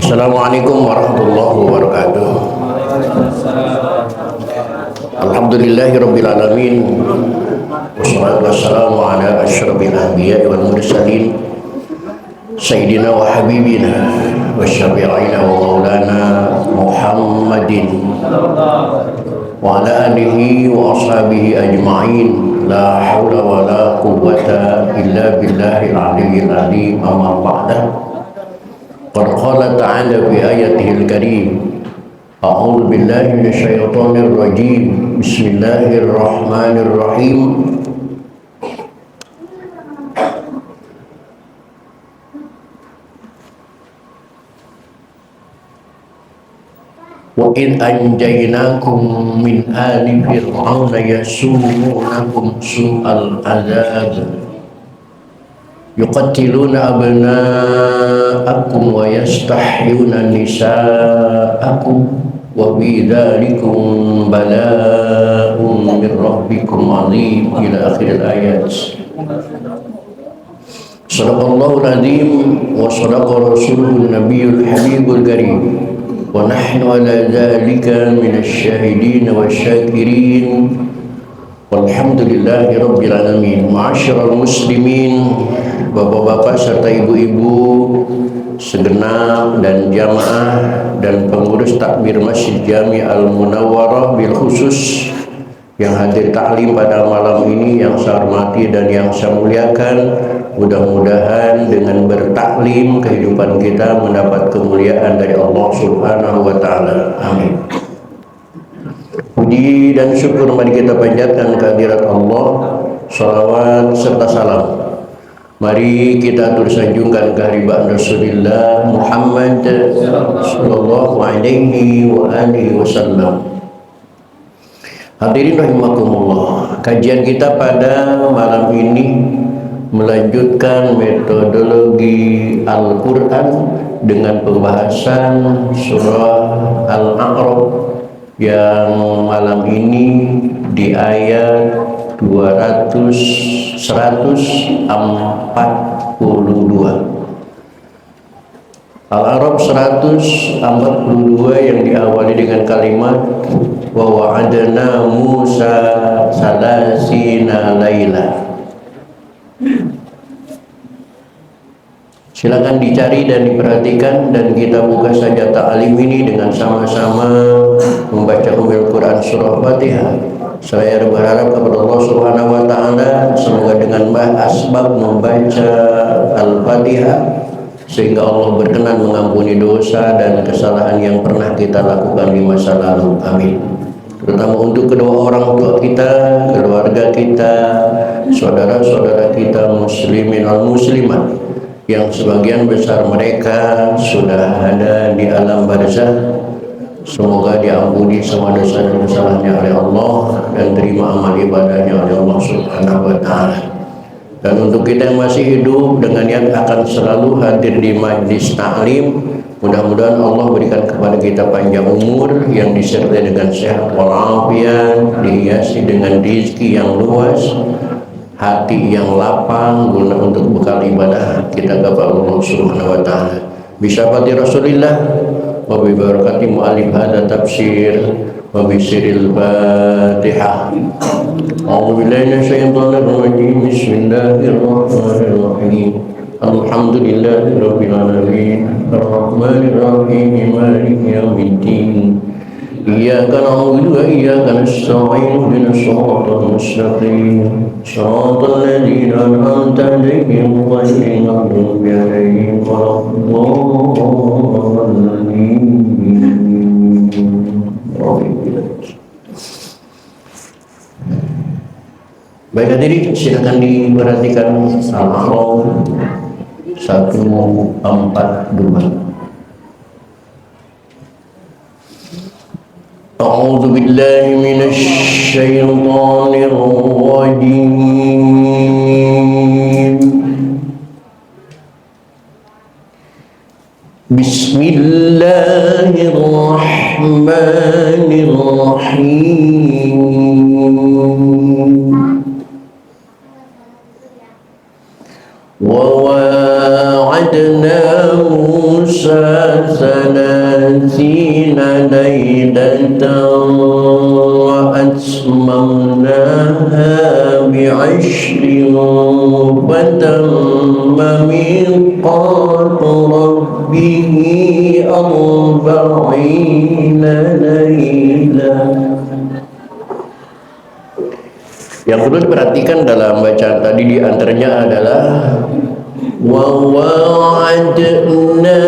Assalamualaikum warahmatullahi wabarakatuh. Alhamdulillahirabbil alamin. Wassalatu wassalamu ala asyrafil anbiya'i wal mursalin sayyidina wa habibina wa syafi'ina wa maulana Muhammadin wa ala alihi wa ashabihi ajma'in. La haula wa la quwwata illa billahil aliyyil azim. Amma ba'da. Qad qala ta'ala fi ayatihil karim. A'udzu billahi minasyaitonir rajim. Bismillahirrahmanirrahim. Wa id anjaynakum min ali fir'auna yasumunakum su'al azab yuqatiluna abna'akum wa yastahyuna nisa'akum wa bidzalikum bala'un min rabbikum 'azim ila akhir ayat. Shadaqallahul azim wa shadaqa rasulun nabiyul habibul karim wa nahnu ala dzalika minasy syahidin wasyakirin. Walhamdulillahi rabbil alamin. Ma'asyiral muslimin, bapak-bapak serta ibu-ibu, segenap dan jamaah dan pengurus takbir Masjid Jami Al-Munawwarah bil khusus yang hadir taklim pada malam ini yang saya hormati dan yang saya muliakan. Mudah-mudahan dengan bertaklim kehidupan kita mendapat kemuliaan dari Allah Subhanahu wa taala. Amin. Puji dan syukur mari kita panjatkan kehadirat Allah, salawat serta salam. Mari kita atur sanjungkan kehadirat Rasulullah Muhammad sallallahu alaihi wa alihi wasallam. Hadirin rahimakumullah, kajian kita pada malam ini melanjutkan metodologi Al-Quran dengan pembahasan surah Al-A'raf yang malam ini di ayat 142. Al-A'raf 142 yang diawali dengan kalimat wa wa'adna Musa salasina laila. Silakan dicari dan diperhatikan, dan kita buka saja ta'lim ini dengan sama-sama membaca Ummul Quran surah Fatihah. Saya berharap kepada Allah Subhanahu wa taala semoga dengan asbab membaca Al-Fatihah sehingga Allah berkenan mengampuni dosa dan kesalahan yang pernah kita lakukan di masa lalu. Amin. Terutama untuk kedua orang tua kita, keluarga kita, saudara-saudara kita muslimin wal muslimat yang sebagian besar mereka sudah ada di alam barzakh. Semoga diampuni semua dosa dan kesalahannya oleh Allah dan terima amal ibadahnya oleh Allah Subhanahu wa taala. Dan untuk kita yang masih hidup dengan niat akan selalu hadir di majlis taklim, mudah-mudahan Allah berikan kepada kita panjang umur yang disertai dengan sehat walafiat, dihiasi dengan rezeki yang luas, hati yang lapang guna untuk bekal ibadah kita kepada Allah Subhanahu wa taala. Bisyafaati Rasulillah wa bi barakati mu'allif hadza tafsir wa bi sirril Fatihah. A'udzu billahi minasyaitonir rajim. Bismillahirrahmanirrahim. Alhamdulillahi rabbil alamin. Arrahmanir rahim. Maliki yaumiddin. Iyyaka na'budu wa iyyaka nasta'in. Ihdinas siratal mustaqim. Shiratal ladzina an'amta 'alaihim ghairil maghdubi 'alaihim waladdallin. Baik hadirin, silakan diperhatikan Al-A'raf 142. A'udzu billahi minasy syaithanir rajim. Bismillahirrahmanirrahim. Wa ووعدنا موسى 30 ليلة وأتممناها ب10 فتم ميقات ربه 40 ليلة. Yang perlu diperhatikan dalam bacaan tadi di antaranya adalah wa wa'adna.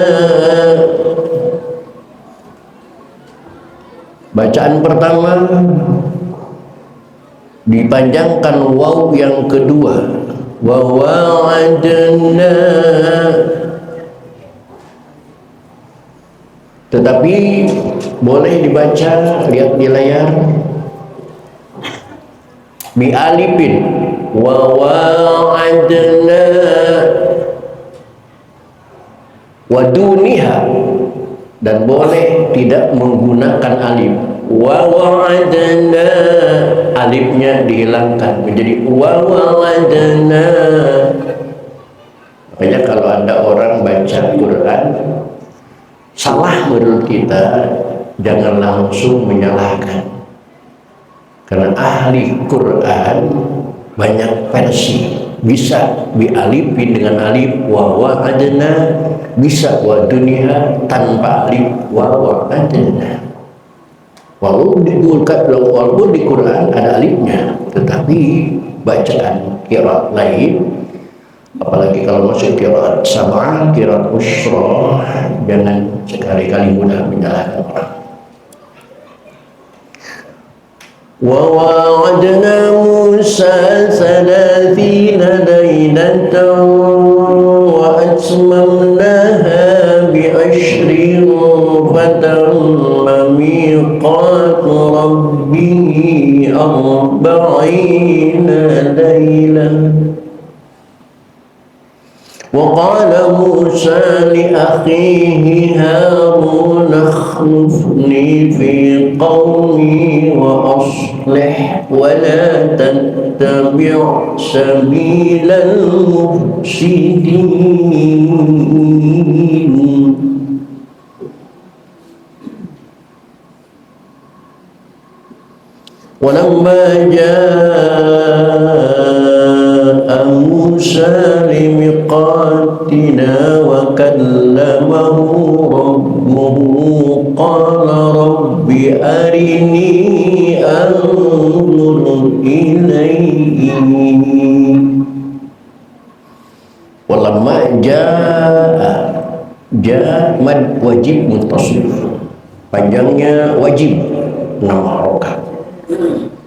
Bacaan pertama dipanjangkan waw, yang kedua wa wa'adna. Tetapi boleh dibaca, lihat di layar, bi alifin wa wa'adna wa duniha, dan boleh tidak menggunakan alif. Wa wa'adna, alifnya dihilangkan menjadi wa wa'adna. Makanya kalau ada orang baca Quran salah menurut kita, jangan langsung menyalahkan. Karena ahli Quran banyak versi, bisa bialifin dengan alif wa wa'adna, bisa wa dunia tanpa alif wa wa'adna. Walaupun di Quran ada alifnya, tetapi bacaan qiraat lain, apalagi kalau masuk qiraat sab'ah, qiraat usra, jangan sekali-kali mudah menyalahkan orang. وَوَعَدْنَا مُوسَى 30 لَيْلَةً وَأَتْمَمْنَاهَا ب10 فَتَمَّ مِيقَاتُ رَبِّهِ 40 لَيْلَةً. وقال موسى لأخيه هارون اخلفني في قومي وأصلح ولا تتبع سبيل المفسدين. ولما جاء موسى لميقاتنا وكلمه ربه قال رب أرني أنظر إليك. ولما جاء mad wajib muntasif, panjangnya wajib 6 harokat.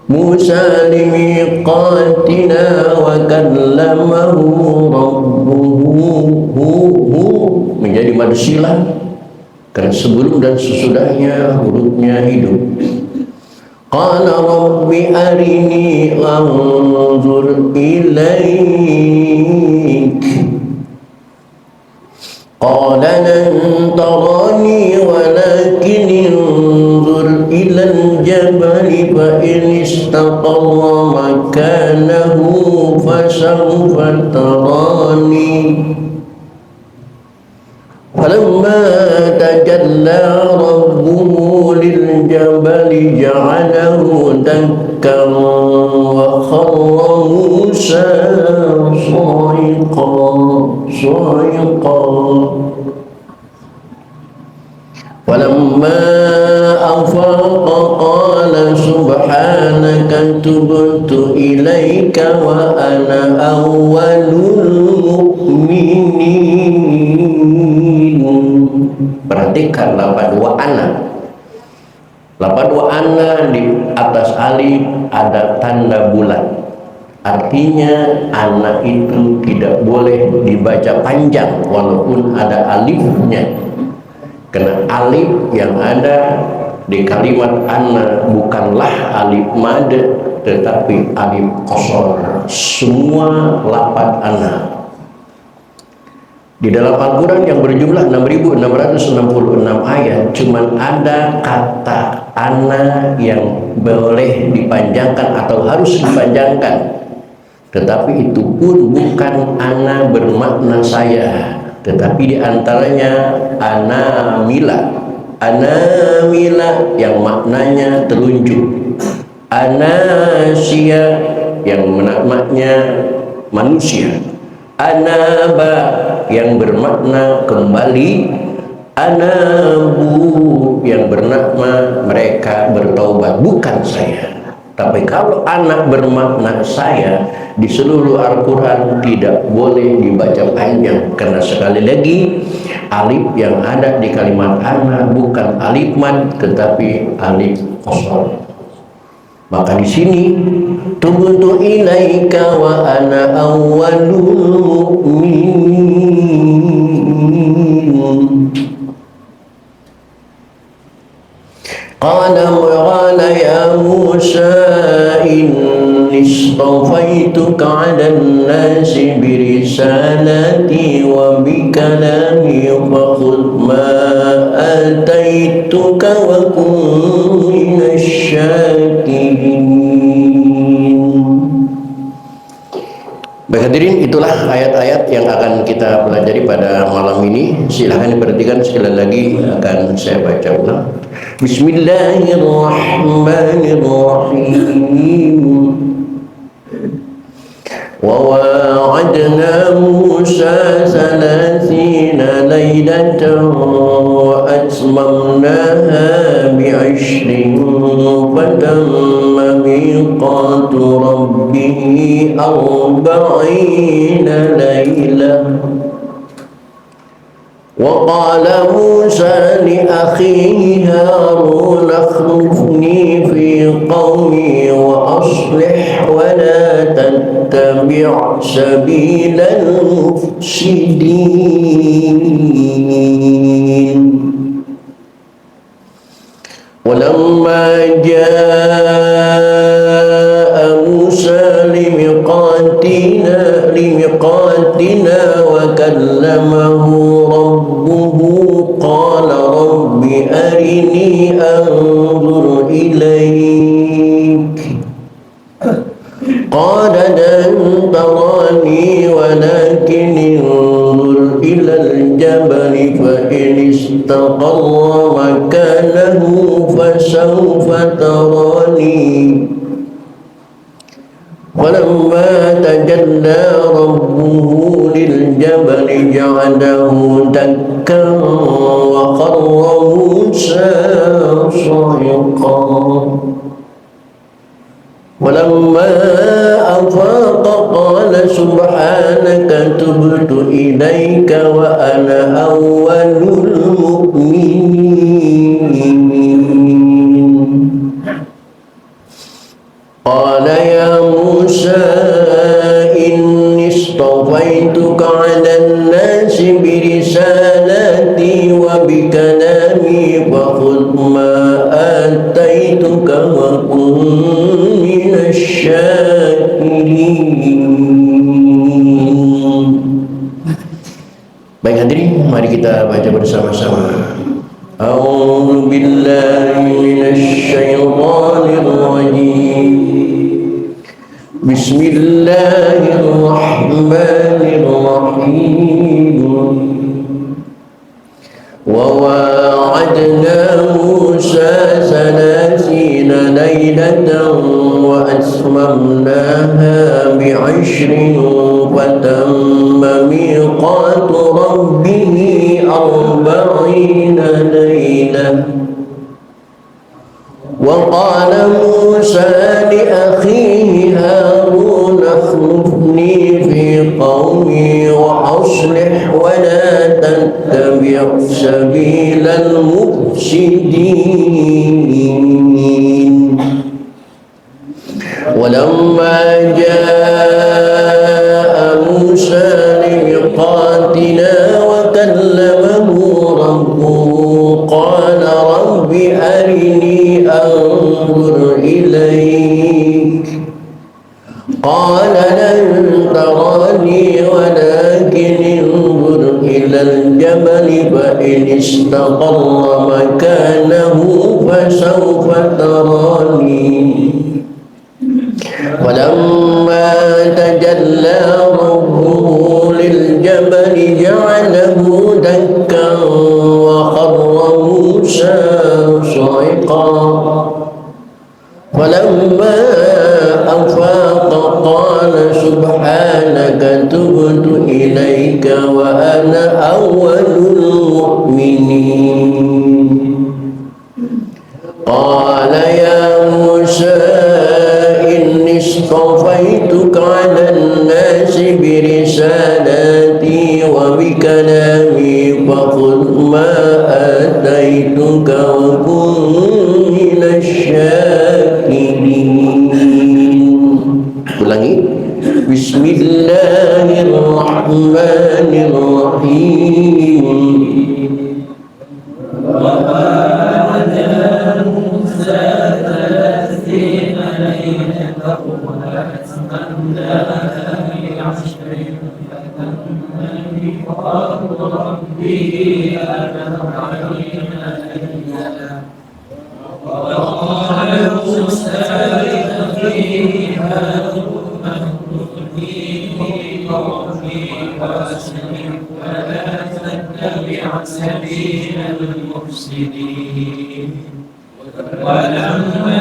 Musa limiqatina wa kallamahu rabbuhu menjadi mad silah karena sebelum dan sesudahnya hurufnya hidup. Qala rabbi arini anzur ilaik. Qala lan tarani walakin انظر إلى الجبل فإن استقر مكانه فسوف تراني. فلما تجلى ربه للجبل جعله دكا وخر موسى صعقا. فلما أفاق قال سبحانك تبت إليك وأنا أول المؤمنين. Perhatikan lafaz wa ana. Lafaz wa ana di atas alif ada tanda bulat. Artinya anak itu tidak boleh dibaca panjang walaupun ada alifnya. Karena alif yang ada di kalimat ana bukanlah alif mad, tetapi alif qasar. Semua lafaz ana di dalam Al-Quran yang berjumlah 6.666 ayat, cuman ada kata ana yang boleh dipanjangkan atau harus dipanjangkan, tetapi itu pun bukan ana bermakna saya, tetapi di antaranya anamila. Anamila yang maknanya telunjuk, anasia yang maknanya manusia, anaba yang bermakna kembali, anabu yang bermakna mereka bertaubat, bukan saya. Tapi kalau anak bermakna saya, di seluruh Al-Quran tidak boleh dibaca panjang, karena sekali lagi alif yang ada di kalimat anak bukan alif mad tetapi alif qasr. Maka di sini tubtu ilaika wa ana awwalul mu'minin. Qala ya Musa inni istafaituka 'alan nasi birisalati wa bikalami fakhudh ma ataituka wa kun minasy syakirin. Baik hadirin, itulah ayat-ayat yang akan kita pelajari pada malam ini. Silahkan diperhatikan, sekali lagi akan saya baca ulang. Bismillahirrahmanirrahim. Wa wa'adna Musa 30 laylatan wa atmamnaha bi'ashrin fatamma miqatu rabbih 40 laylah. وقال موسى لأخيه هارون اخلفني في قومي وأصلح ولا تتبع سبيل المفسدين. ولما جاء موسى لميقاتنا وكلمه ربه قال رب أرني أنظر إليك قال لن تراني ولكن انظر إلى الجبل فإن استقر مكانه فسوف تراني. فلما تجلى ربه للجبل جعله دكا وخر موسى صعقا. ولما أفاق قال سبحانك تبت إليك وأنا أول المؤمنين. قال يا موسى إني اصطفيتك على الناس برسالاتي وبكلامي فخذ ما آتيتك وكن من الشاكرين. Baik hadirin, mari kita baca bersama-sama. A'udzu billahi minasy syaithanir rajim. Bismillahirrahmanirrahim. Wa wa'adna Musa 30 laylatan wa atmamnaha bi'ashrin fatamma miqatu rabbih 40 laylah. وقال موسى لأخيه هارون اخلفني في قومي وأصلح ولا تتبع سبيل المفسدين. ولما جاء موسى لميقاتنا وكلمه ربه قال رب أرني أنظر إليك قال لن تراني ولكن انظر إلى الجبل فإن استقر مكانه فسوف تراني. ولما تجلى ربه الجبل جعله دكا وخر موسى صعقا فلما أفاق قال سبحانك تبت إليك وأنا أول المؤمنين قال يا موسى إني اصطفيتك على الناس برسالاتي وبكلامي فخذ ما آتيتك وكن من الشاكرين. Ulangi. Bismillahirrahmanirrahim. سبيل المفسدين ولما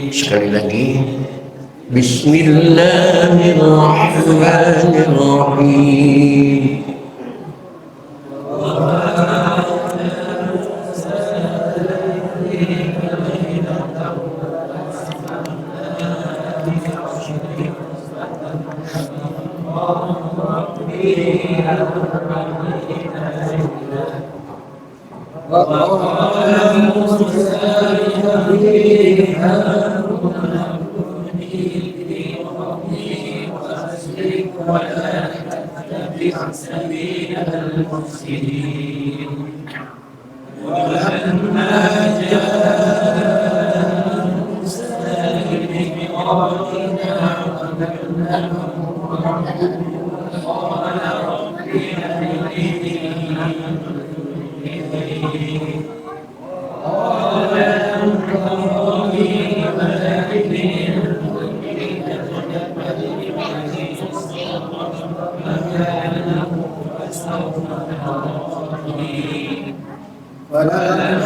Sekali lagi. Bismillahirrahmanirrahim. سبيل المفسدين ولما جاء موسى بميقاتنا قال رب أرني قال لن تراني ولكن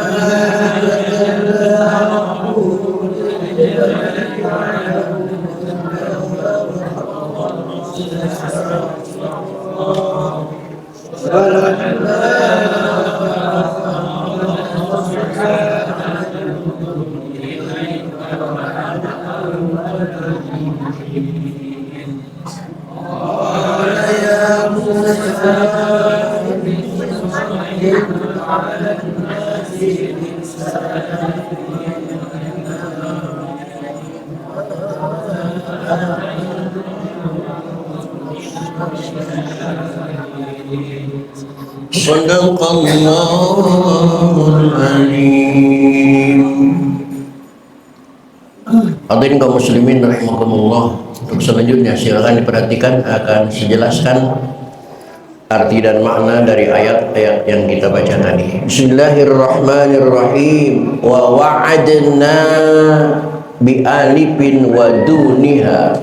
Sadaqallahul Azim. Hadirin kaum muslimin rahimakumullah. Untuk selanjutnya silakan diperhatikan, akan dijelaskan arti dan makna dari ayat-ayat yang kita baca tadi. Bismillahirrahmanirrahim. Wa wa'adna bi alifin wa duniha.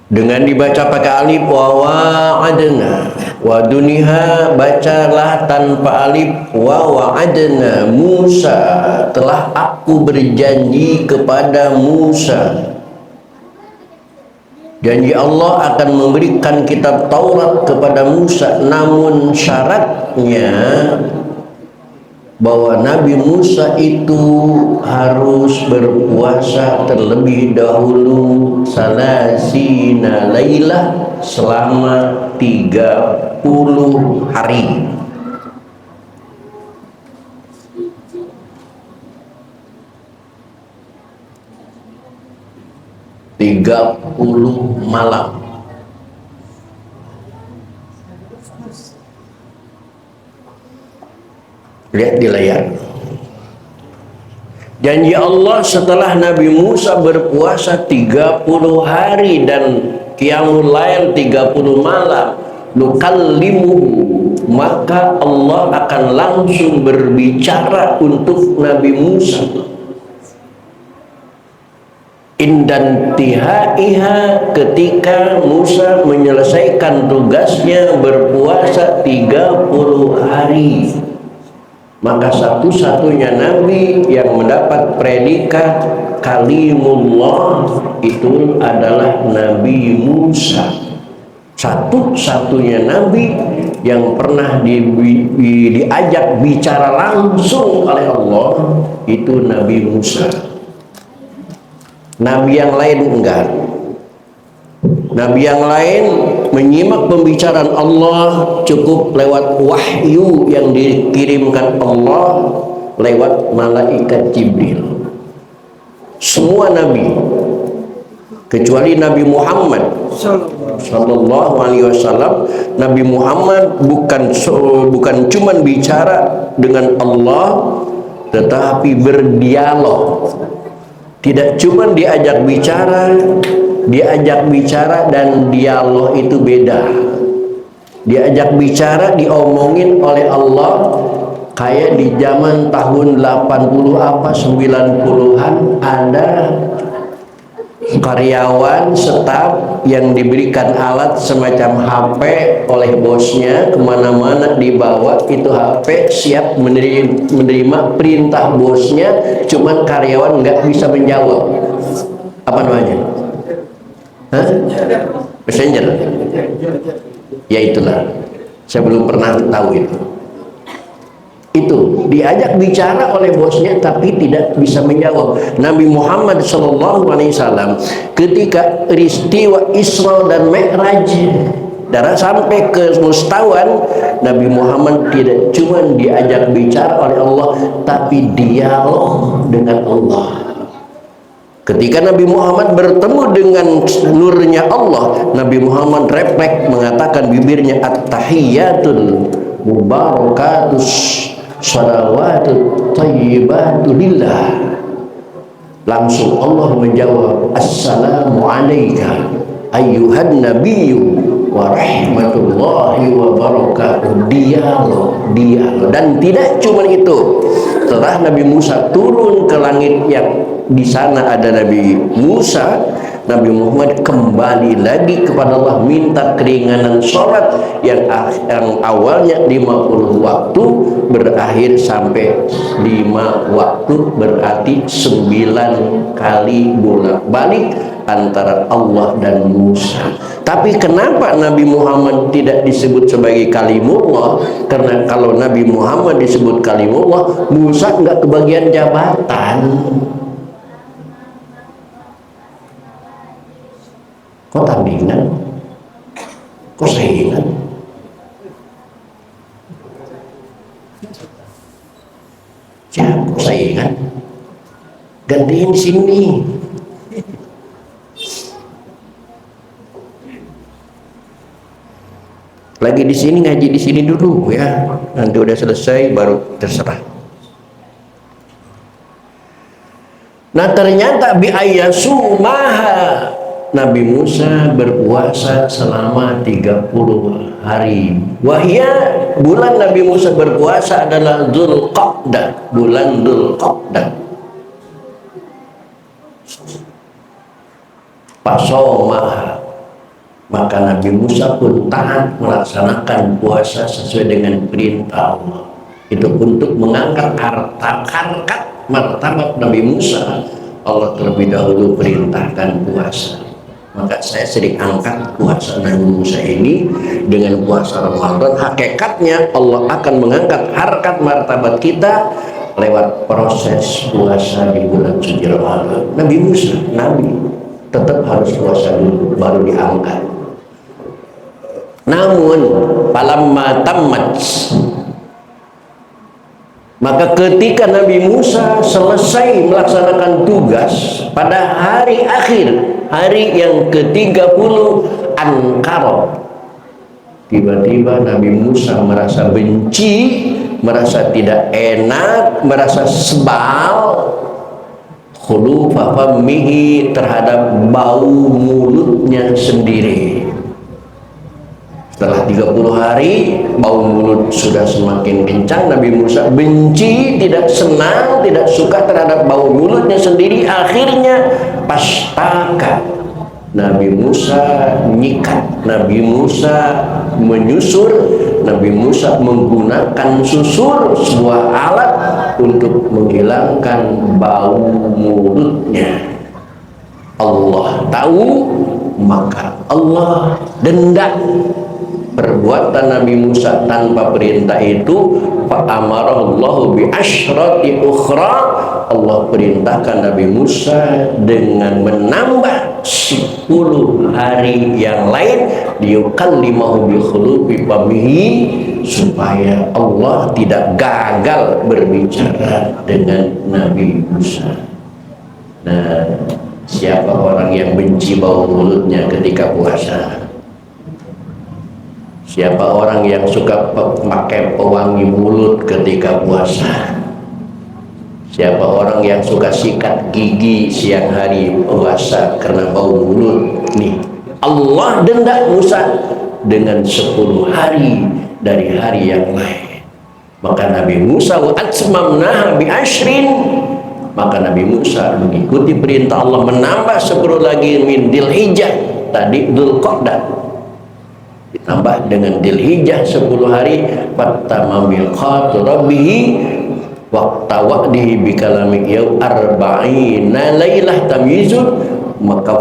Dengan dibaca pakai alif wa wa'adna. Wa duniha, bacalah tanpa alif. Wa wa'adna Musa, telah aku berjanji kepada Musa. Janji Allah akan memberikan kitab Taurat kepada Musa, namun syaratnya bahwa Nabi Musa itu harus berpuasa terlebih dahulu salasina lailah, selama 30 hari. Tiga puluh malam. Lihat di layar. Janji Allah setelah Nabi Musa berpuasa 30 hari dan qiyamul lail 30 malam, nukallimuhu, maka Allah akan langsung berbicara untuk Nabi Musa. Indantihaiha, ketika Musa menyelesaikan tugasnya berpuasa 30 hari, maka satu-satunya nabi yang mendapat predikat kalimullah itu adalah Nabi Musa. Satu-satunya nabi yang pernah diajak bicara langsung oleh Allah itu Nabi Musa. Nabi yang lain enggak. Nabi yang lain menyimak pembicaraan Allah cukup lewat wahyu yang dikirimkan Allah lewat malaikat Jibril. Semua nabi kecuali Nabi Muhammad sallallahu alaihi wasallam, Nabi Muhammad bukan cuman bicara dengan Allah, tetapi berdialog. Tidak cuma diajak bicara dan dialog itu beda. Diajak bicara, diomongin oleh Allah, kayak di zaman tahun 80 apa 90-an ada karyawan staf yang diberikan alat semacam HP oleh bosnya, kemana-mana dibawa itu HP, siap menerima perintah bosnya, cuman karyawan nggak bisa menjawab. Apa namanya? Hah? Messenger? Ya itulah, saya belum pernah tahu itu. Itu diajak bicara oleh bosnya tapi tidak bisa menjawab. Nabi Muhammad SAW ketika peristiwa Isra dan Mi'raj sampai ke Mustawan, Nabi Muhammad tidak cuma diajak bicara oleh Allah, tapi dialog dengan Allah. Ketika Nabi Muhammad bertemu dengan nurnya Allah, Nabi Muhammad refleks mengatakan bibirnya, at-tahiyyatul mubarakatus shalawatut thayyibatu lillah. Langsung Allah menjawab, assalamu alayka ayyuhan nabiyyu wa rahmatullahi wa barakatuh. Dialog. Dan tidak cuma itu, setelah Nabi Musa turun ke langit yang di sana ada Nabi Musa, Nabi Muhammad kembali lagi kepada Allah, minta keringanan sholat yang awalnya 50 waktu berakhir sampai 5 waktu, berarti 9 kali bolak-balik antara Allah dan Musa. Tapi kenapa Nabi Muhammad tidak disebut sebagai kalimullah? Karena kalau Nabi Muhammad disebut kalimullah, Musa nggak kebagian jabatan. Kok tandingan? Kok saingan? Siapa kok saingan? Gantiin sini. Lagi di sini, ngaji di sini dulu ya. Nanti udah selesai baru terserah. Nah ternyata bi'ayyasumaha, Nabi Musa berpuasa selama 30 hari. Wahya, bulan Nabi Musa berpuasa adalah Dzulqa'dah, bulan Dzulqa'dah. Pasomah, Maka Nabi Musa pun taat melaksanakan puasa sesuai dengan perintah Allah. Itu untuk mengangkat harkat martabat Nabi Musa. Allah terlebih dahulu perintahkan puasa. Maka saya sering angkat puasa Nabi Musa ini dengan puasa Ramadan. Hakikatnya Allah akan mengangkat harkat martabat kita lewat proses puasa di bulan suci Ramadan. Nabi Musa, Nabi tetap harus puasa dulu baru diangkat. Namun falamma tammat, maka ketika Nabi Musa selesai melaksanakan tugas pada hari akhir, hari yang ke-30, ankara, tiba-tiba Nabi Musa merasa benci, merasa tidak enak, merasa sebal, khulufa famihi, terhadap bau mulutnya sendiri. Setelah 30 hari bau mulut sudah semakin kencang, Nabi Musa benci, tidak senang, tidak suka terhadap bau mulutnya sendiri. Akhirnya pastaka, Nabi Musa nyikat, Nabi Musa menyusur, Nabi Musa menggunakan susur, sebuah alat untuk menghilangkan bau mulutnya. Allah tahu, maka Allah denda perbuatan Nabi Musa tanpa perintah itu. Fa'amarallahu bi asyrati ukhra, Allah perintahkan Nabi Musa dengan menambah 10 hari yang lain, liyukallimahu bi khulufi famihi, supaya Allah tidak gagal berbicara dengan Nabi Musa. Nah, siapa orang yang benci bau mulutnya ketika puasa? Siapa orang yang suka pakai pewangi mulut ketika puasa? Siapa orang yang suka sikat gigi siang hari puasa karena bau mulut? Nih, Allah denda Musa dengan 10 hari dari hari yang lain. Maka Nabi Musa wa atmamnaha bi ashrin, maka Nabi Musa mengikuti perintah Allah menambah 10 lagi min Dzulhijjah, tadi Dzulqa'dah ditambah dengan Dzulhijjah 10 hari. Fattama miqatu rabbih waqta wa'dihi bi kalami yaw arba'ina lailah tamyizun, maka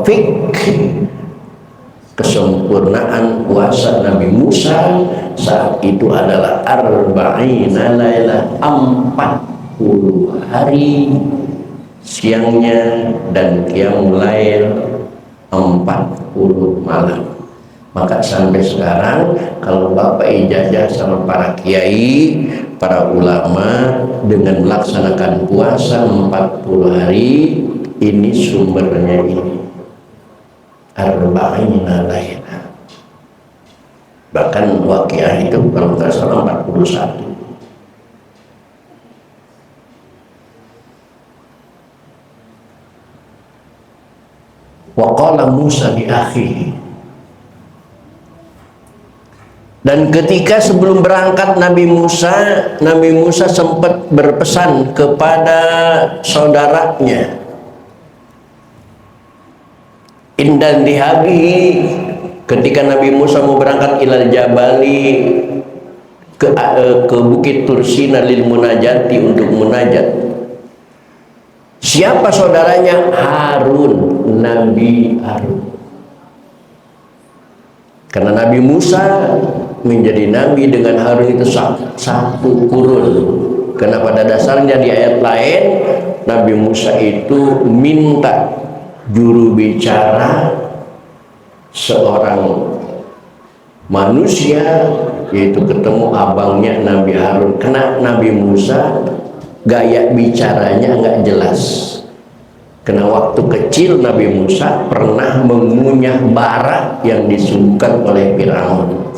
kesempurnaan puasa Nabi Musa saat itu adalah arba'ina lailah, 40 hari siangnya dan qiyamul lail 40 malam. Maka sampai sekarang kalau Bapak ijazah sama para kiai, para ulama dengan melaksanakan puasa 40 hari, ini sumbernya ini arba'ina laila. Bahkan Waqiah itu kalau nggak salah 41. Wa qala Musa li akhihi, dan ketika sebelum berangkat Nabi Musa sempat berpesan kepada saudaranya, indan dihabi, ketika Nabi Musa mau berangkat ilal jabali, ke bukit Tursina lil munajati, untuk munajat. Siapa saudaranya? Harun, Nabi Harun. Karena Nabi Musa menjadi nabi dengan Harun itu satu kurun. Karena pada dasarnya di ayat lain Nabi Musa itu minta juru bicara seorang manusia, yaitu ketemu abangnya Nabi Harun. Karena Nabi Musa gaya bicaranya nggak jelas. Karena waktu kecil Nabi Musa pernah mengunyah bara yang disuguhkan oleh Firaun.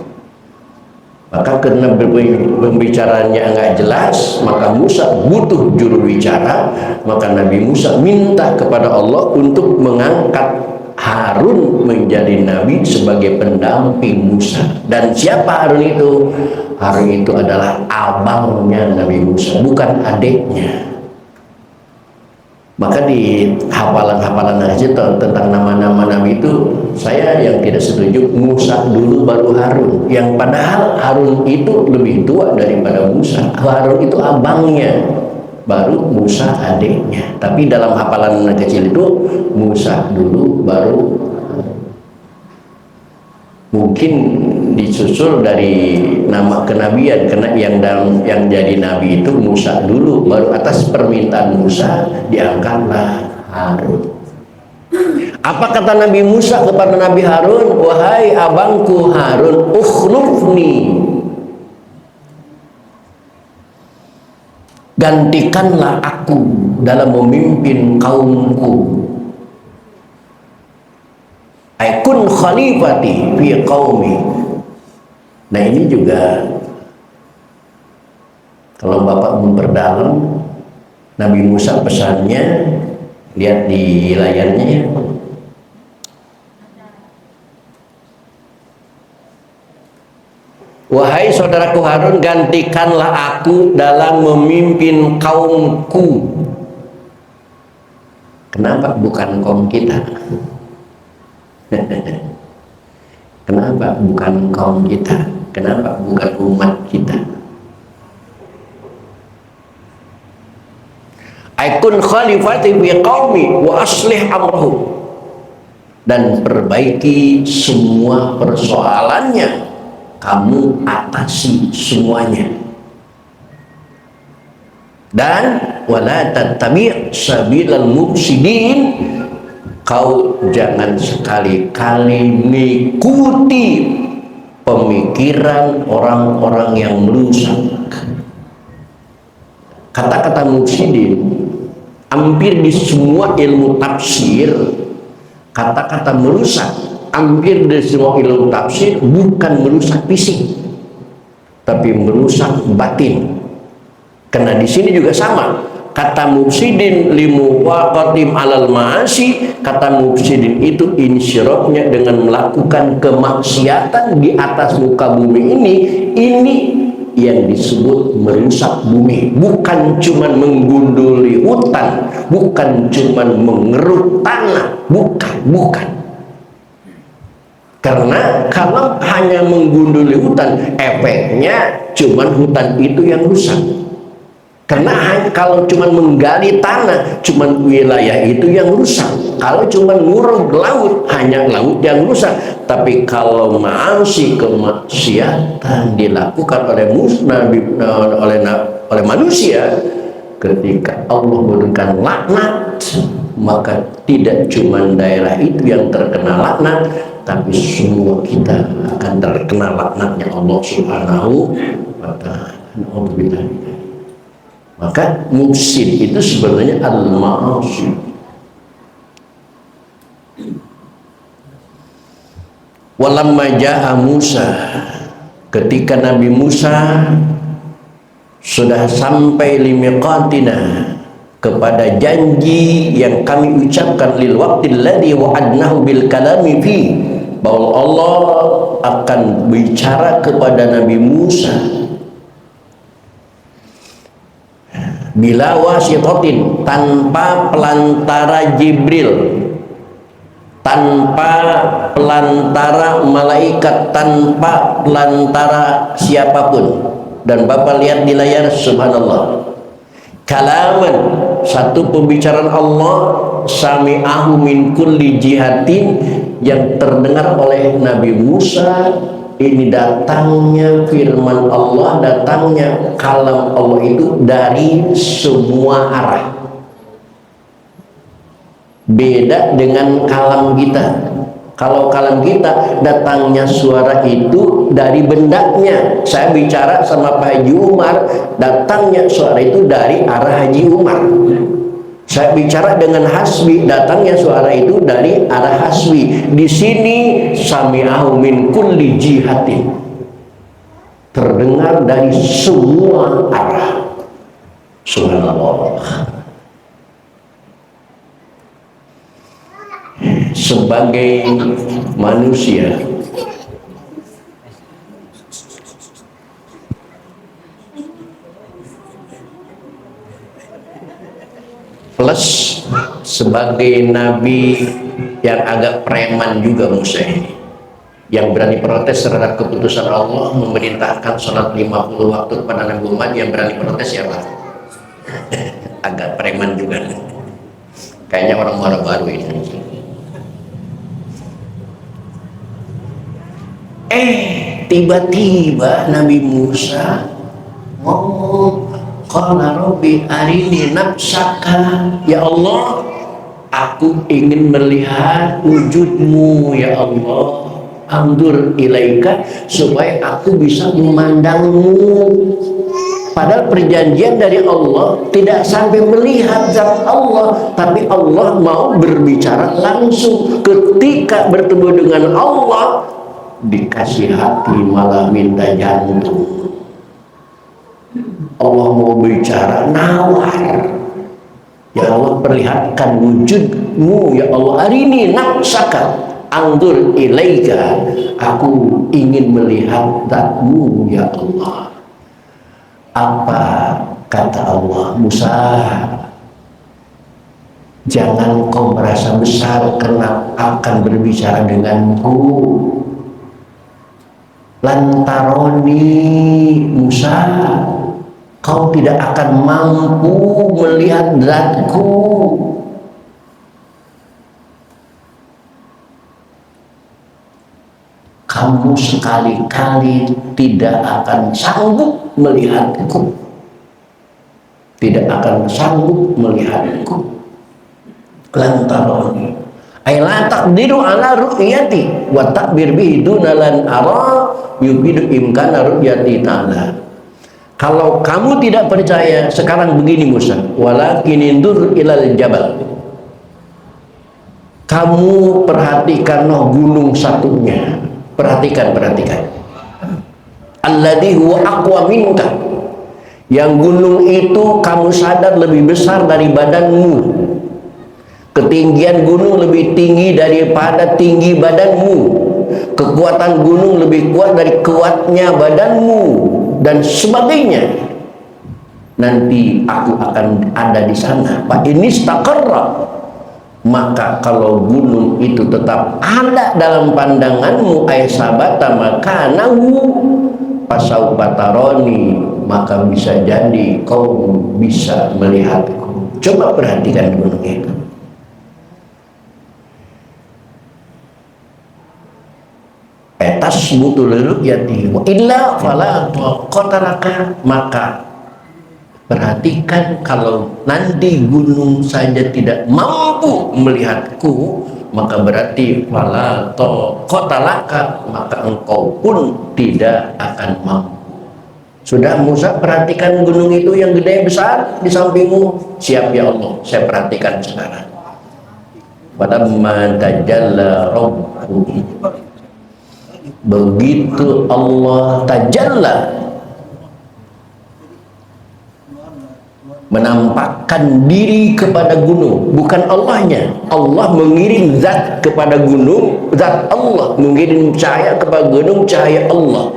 Maka karena pembicaranya nggak jelas, maka Musa butuh juru bicara. Maka Nabi Musa minta kepada Allah untuk mengangkat Harun menjadi nabi sebagai pendamping Musa. Dan siapa Harun itu? Harun itu adalah abangnya Nabi Musa, bukan adiknya. Maka di hafalan-hafalan haji tentang nama-nama nabi itu, saya yang tidak setuju Musa dulu baru Harun, yang padahal Harun itu lebih tua daripada Musa. Harun itu abangnya, baru Musa adiknya. Tapi dalam hafalan kecil itu Musa dulu baru, mungkin disusul dari nama kenabian, karena yang jadi nabi itu Musa dulu, baru atas permintaan Musa diangkatlah Harun. Apa kata Nabi Musa kepada Nabi Harun? Wahai abangku Harun, ukhlufni, gantikanlah aku dalam memimpin kaumku. Aikun khalifati fi qaumi. Nah ini juga kalau Bapak memperdalam Nabi Musa pesannya, lihat di layarnya ya. Wahai saudaraku Harun, gantikanlah aku dalam memimpin kaumku. Kenapa bukan kaum kita? Kenapa bukan kaum kita? Kenapa bukan umat kita? Aikun khalifati fi qaumi wa aslih amrahum, dan perbaiki semua persoalannya, kamu atasi semuanya. Dan wala tattabi' sabilal mufsidin, kau jangan sekali-kali mengikuti pemikiran orang-orang yang merusak. Kata-kata mufsidin hampir di semua ilmu tafsir, kata-kata merusak hampir di semua ilmu tafsir bukan merusak fisik, tapi merusak batin. Karena di sini juga sama. Kata mufsidin limuwaqatim alal ma'asi, kata mufsidin itu insyirahnya dengan melakukan kemaksiatan di atas muka bumi ini yang disebut merusak bumi. Bukan cuma menggunduli hutan, bukan cuma mengeruk tanah, bukan. Karena kalau hanya menggunduli hutan, efeknya cuma hutan itu yang rusak. Karena kalau cuma menggali tanah, cuma wilayah itu yang rusak. Kalau cuma nguruk laut, hanya laut yang rusak. Tapi kalau maasi, kemaksiatan dilakukan oleh manusia, ketika Allah memberikan laknat, maka tidak cuma daerah itu yang terkena laknat, tapi semua kita akan terkena laknatnya Allah Subhanahu wa Ta'ala. Maka mufsid itu sebenarnya al-ma'asi. Walamma ja'a Musa, ketika Nabi Musa sudah sampai limiqatina, kepada janji yang kami ucapkan, lil waqtil ladzi wa'adnahu bil kalami fi, bahwa Allah akan bicara kepada Nabi Musa bila wasitotin, tanpa pelantara Jibril, tanpa pelantara malaikat, tanpa pelantara siapapun. Dan Bapak lihat di layar, subhanallah, kalaman, satu pembicaraan Allah, sami'ahu min kulli jihatin, yang terdengar oleh Nabi Musa. Ini datangnya firman Allah, datangnya kalam Allah itu dari semua arah. Beda dengan kalam kita. Kalau kalam kita datangnya suara itu dari bendanya. Saya bicara sama Pak Haji Umar, datangnya suara itu dari arah Haji Umar. Saya bicara dengan Hasbi, datangnya suara itu dari arah Hasbi. Di sini sami'ahu min kulli jihatin, terdengar dari semua arah. Subhanallah. Sebagai manusia, plus sebagai nabi yang agak preman juga Musa ini, yang berani protes terhadap keputusan Allah memerintahkan sholat 50 waktu kepada Nabi Muhammad. Yang berani protes siapa? Agak preman juga, kayaknya orang muara baru ini. Tiba-tiba Nabi Musa ngomong, qala rabbi arini nafsaka, ya Allah, aku ingin melihat wujudmu ya Allah, andur ilaika, supaya aku bisa memandangmu. Padahal perjanjian dari Allah tidak sampai melihat zat Allah, tapi Allah mau berbicara langsung. Ketika bertemu dengan Allah, dikasih hati malah minta jantung. Allah mau bicara, nawar. Ya Allah, perlihatkan wujudmu ya Allah, arini nafsaka anzur ilaika, aku ingin melihat zatmu ya Allah. Apa kata Allah? Musa, jangan kau merasa besar karena akan berbicara denganku. Lantaroni Musa, kau tidak akan mampu melihat zatku. Kamu sekali-kali tidak akan sanggup melihatku. Tidak akan sanggup melihatku. Lantaroni ay la taqdiru ala ru'yati wa takbir bihi dunalan ara yubidu imkana ru'yati ta'ala. Kalau kamu tidak percaya, sekarang begini Musa, walakin indur ilal jabal, kamu perhatikan gunung satunya, perhatikan alladhi huwa aqwa minka, yang gunung itu kamu sadar lebih besar dari badanmu. Ketinggian gunung lebih tinggi daripada tinggi badanmu. Kekuatan gunung lebih kuat dari kuatnya badanmu, dan sebagainya. Nanti aku akan ada di sana. Fa inistaqarra, maka kalau gunung itu tetap ada dalam pandanganmu, ay sabata makanahu fasaufa taroni, maka bisa jadi kau bisa melihatku. Coba perhatikan gunung itu. Etas butul ru'yati wa illa fala taqataraka, maka perhatikan kalau nanti gunung saja tidak mampu melihatku, maka berarti fala taqatalaka, maka engkau pun tidak akan mampu. Sudah Musa, perhatikan gunung itu yang gede besar di sampingmu. Siap ya Allah, saya perhatikan sekarang. Falamma tajalla rabbuhu, begitu Allah tajalla, menampakkan diri kepada gunung, bukan Allahnya. Allah mengirim zat kepada gunung, zat Allah mengirim cahaya kepada gunung, cahaya Allah.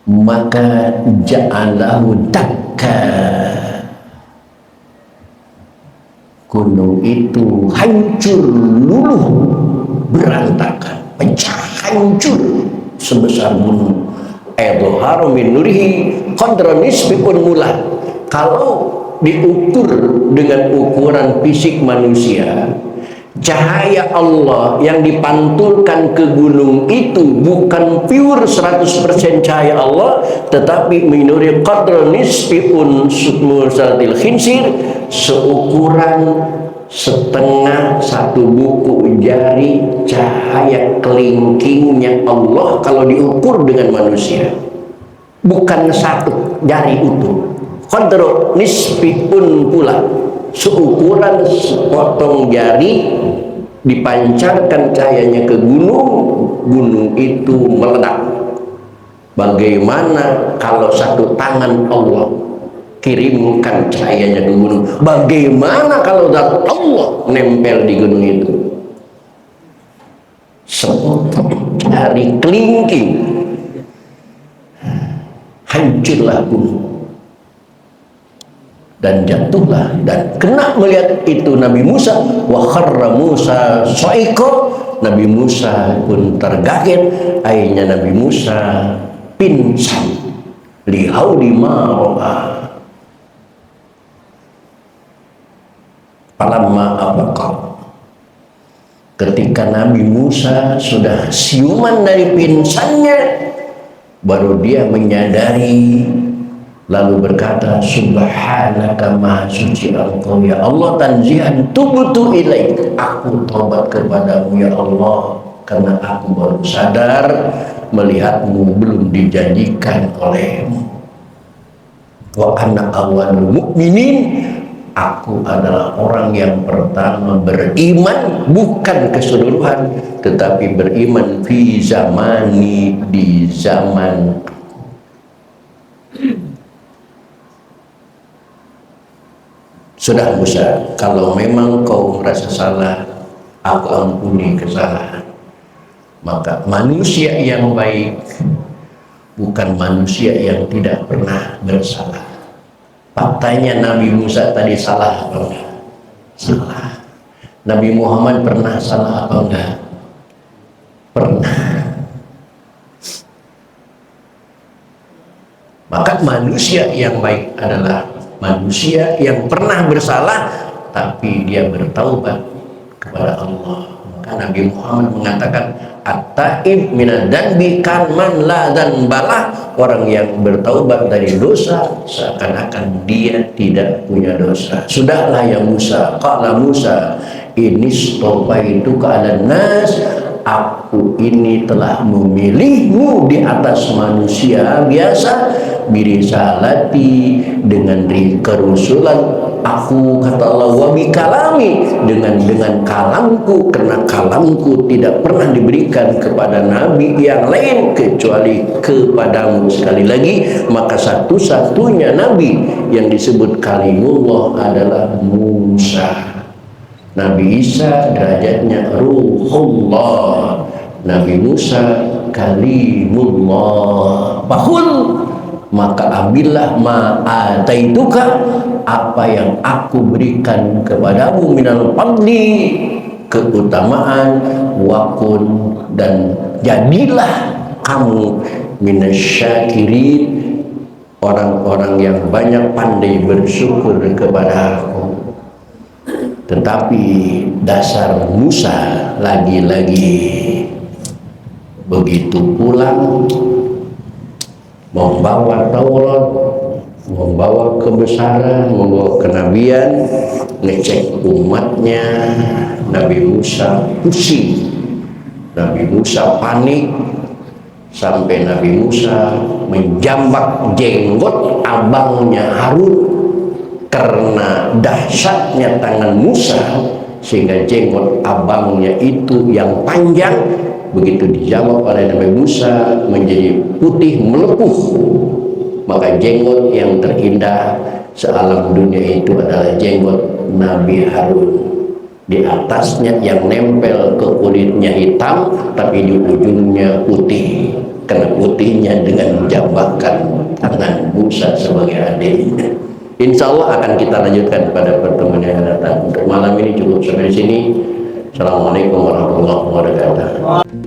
Maka ja'alahu dakka, gunung itu hancur luluh, berantakan, pecah, hancur sebesar gunung. Adharu min nurihi qadra nisfi unmulah. Kalau diukur dengan ukuran fisik manusia, cahaya Allah yang dipantulkan ke gunung itu bukan pure 100% cahaya Allah, tetapi minuri qadra nisfi unmusatil khinsir, seukuran setengah satu buku jari cahaya kelingkingnya Allah kalau diukur dengan manusia, bukan satu jari utuh. Qadru nisfiun pula, seukuran sepotong jari dipancarkan cahayanya ke gunung, gunung itu meledak. Bagaimana kalau satu tangan Allah kirimkan cahayanya ke gunung? Bagaimana kalau zat Allah nempel di gunung itu? Sepotong jari kelingking, hancurlah gunung. dan jatuhlah dan kena melihat itu Nabi Musa, wa kharra Musa sa'iqa, Nabi Musa pun tergaget, akhirnya Nabi Musa pingsan lihaudi ma'a falamma abaqa. Ketika Nabi Musa sudah siuman dari pingsannya, baru dia menyadari, lalu berkata, subhanaka maha suci engkau ya Allah, tanzihan tubtu ilaik, aku tobat kepadamu ya Allah, karena aku baru sadar melihatmu belum dijanjikan olehmu. Wa ana awwalul mukminin, aku adalah orang yang pertama beriman, bukan keseluruhan, tetapi beriman fi zamani, di zaman. Sudah Musa, kalau memang kau merasa salah, aku ampuni kesalahan. Maka manusia yang baik bukan manusia yang tidak pernah bersalah. Faktanya Nabi Musa tadi salah apa enggak? Salah. Nabi Muhammad pernah salah apa enggak? Pernah. Maka manusia yang baik adalah manusia yang pernah bersalah tapi dia bertaubat kepada Allah. Maka Nabi Muhammad mengatakan, at-taib minad dzanbi kaman la dzanbalah, orang yang bertaubat dari dosa seakan-akan dia tidak punya dosa. Sudahlah ya Musa, qala Musa, inistofaituka 'alan nas, aku ini telah memilihmu di atas manusia biasa, birisalati, dengan kerusulan aku, kata Allah, wa bikalami, dengan kalamku, karena kalamku tidak pernah diberikan kepada nabi yang lain kecuali kepadamu. Sekali lagi, maka satu-satunya nabi yang disebut kalimullah adalah Musa. Nabi Isa derajatnya ruhullah, Nabi Musa kalimullah. Bahul, maka ambillah ma'ataituka, apa yang aku berikan kepadamu, minal fadli, keutamaan, wakun, dan jadilah kamu minasyakirin, orang-orang yang banyak pandai bersyukur kepada aku. Tetapi dasar Musa lagi-lagi begitu pulang membawa Taurat, membawa kebesaran, membawa kenabian, ngecek umatnya, Nabi Musa pusing, Nabi Musa panik, sampai Nabi Musa menjambak jenggot abangnya Harun. Karena dahsyatnya tangan Musa, sehingga jenggot abangnya itu yang panjang, begitu dijawab oleh Nabi Musa menjadi putih melepuh. Maka jenggot yang terindah sealam dunia itu adalah jenggot Nabi Harun. Di atasnya yang nempel ke kulitnya hitam, tapi di ujungnya putih, karena putihnya dengan jabakan tangan Musa sebagai adiknya. Insya Allah akan kita lanjutkan pada pertemuan yang akan datang. Untuk malam ini cukup sampai di sini. Assalamualaikum warahmatullahi wabarakatuh.